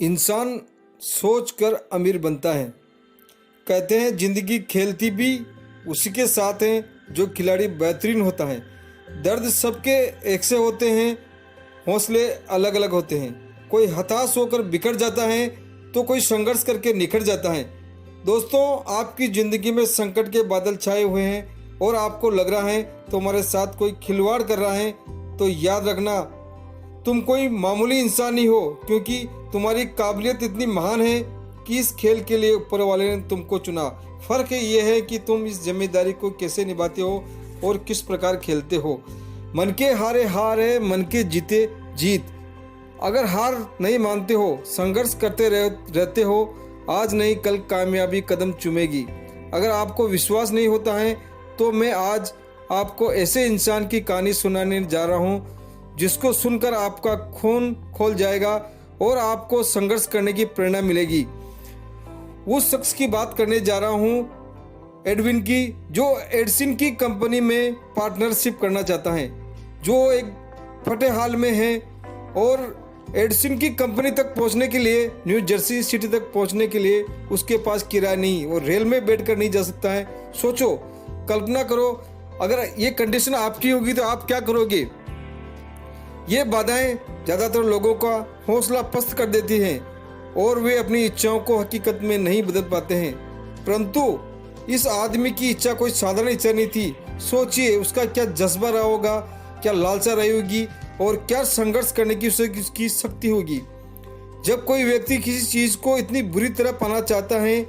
इंसान सोच कर अमीर बनता है। कहते हैं जिंदगी खेलती भी उसी के साथ है जो खिलाड़ी बेहतरीन होता है। दर्द सबके एक से होते हैं, हौसले अलग अलग होते हैं। कोई हताश होकर बिखर जाता है तो कोई संघर्ष करके निखर जाता है। दोस्तों, आपकी ज़िंदगी में संकट के बादल छाए हुए हैं और आपको लग रहा है तुम्हारे साथ कोई खिलवाड़ कर रहा है, तो याद रखना तुम कोई मामूली इंसान नहीं हो, क्योंकि तुम्हारी काबिलियत इतनी महान है कि इस खेल के लिए ऊपर वाले ने तुमको चुना। फर्क ये है कि तुम इस जिम्मेदारी को कैसे निभाते हो और किस प्रकार खेलते हो। मन के हारे हार है, मन के जीते जीत। अगर हार नहीं मानते हो, संघर्ष करते रहते हो, आज नहीं कल कामयाबी कदम चूमेगी। अगर आपको विश्वास नहीं होता है तो मैं आज आपको ऐसे इंसान की कहानी सुनाने जा रहा हूँ जिसको सुनकर आपका खून खोल जाएगा और आपको संघर्ष करने की प्रेरणा मिलेगी। उस शख्स की बात करने जा रहा हूँ एडविन की, जो एडिसन की कंपनी में पार्टनरशिप करना चाहता है, जो एक फटे हाल में है और एडिसन की कंपनी तक पहुंचने के लिए, न्यू जर्सी सिटी तक पहुंचने के लिए उसके पास किराया नहीं, वो रेल में बैठकर नहीं जा सकता है। सोचो, कल्पना करो, अगर ये कंडीशन आपकी होगी तो आप क्या करोगे। ये बाधाएं ज़्यादातर लोगों का हौसला पस्त कर देती हैं और वे अपनी इच्छाओं को हकीकत में नहीं बदल पाते हैं। परंतु इस आदमी की इच्छा कोई साधारण इच्छा नहीं थी। सोचिए उसका क्या जज्बा रहा होगा, क्या लालसा रही होगी और क्या संघर्ष करने की उसकी शक्ति होगी। जब कोई व्यक्ति किसी चीज़ को इतनी बुरी तरह पाना चाहता है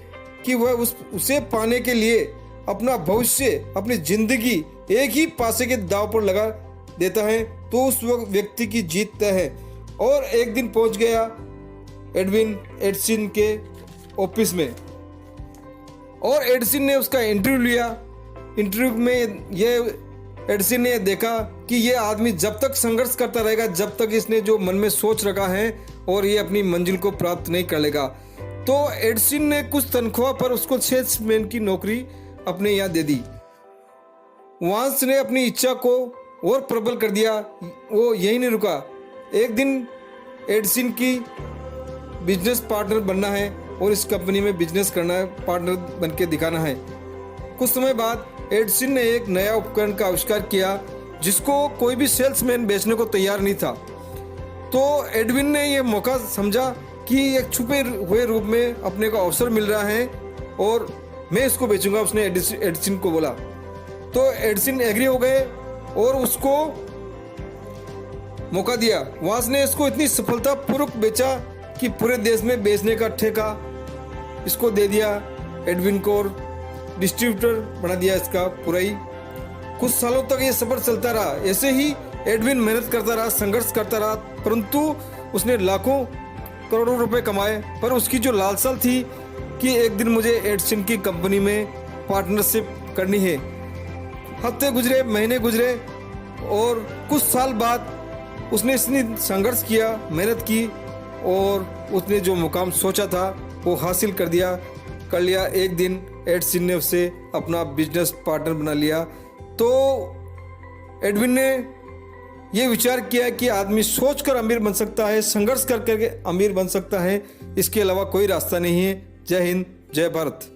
कि वह उसे पाने के लिए अपना भविष्य, अपनी जिंदगी एक ही पासे के दांव पर लगा देता है, तो उस व्यक्ति की जीत तय है। और एक दिन पहुंच गया एडविन एडिसन के ऑफिस में और एडिसन ने उसका इंटरव्यू लिया। इंटरव्यू में ये एडिसन ने देखा कि ये आदमी जब तक संघर्ष करता रहेगा, जब तक इसने जो मन में सोच रखा है और ये अपनी मंजिल को प्राप्त नहीं कर लेगा, तो एडिसन ने कुछ तनख्वाह पर उसको सेल्समैन की नौकरी अपने यहाँ दे दी। वांस ने अपनी इच्छा को और प्रबल कर दिया। वो यही नहीं रुका, एक दिन एडिसन की बिजनेस पार्टनर बनना है और इस कंपनी में बिजनेस करना है, पार्टनर बन के दिखाना है। कुछ समय बाद एडिसन ने एक नया उपकरण का आविष्कार किया जिसको कोई भी सेल्समैन बेचने को तैयार नहीं था। तो एडविन ने यह मौका समझा कि एक छुपे हुए रूप में अपने को अवसर मिल रहा है और मैं इसको बेचूंगा। उसने एडिसन को बोला, तो एडिसन एग्री हो गए और उसको मौका दिया। वांस ने इसको इतनी सफलतापूर्वक बेचा कि पूरे देश में बेचने का ठेका इसको दे दिया एडविन को और डिस्ट्रीब्यूटर बना दिया इसका पूरा ही। कुछ सालों तक ये सफर चलता रहा। ऐसे ही एडविन मेहनत करता रहा, संघर्ष करता रहा, परंतु उसने लाखों करोड़ों रुपए कमाए। पर उसकी जो लालसा थी कि एक दिन मुझे एडिसन की कंपनी में पार्टनरशिप करनी है। हफ्ते गुजरे, महीने गुजरे और कुछ साल बाद उसने इतनी संघर्ष किया, मेहनत की और उसने जो मुकाम सोचा था वो हासिल कर लिया। एक दिन एडिसन ने उसे अपना बिजनेस पार्टनर बना लिया। तो एडविन ने ये विचार किया कि आदमी सोचकर अमीर बन सकता है, संघर्ष करके अमीर बन सकता है, इसके अलावा कोई रास्ता नहीं है। जय हिंद, जय भारत।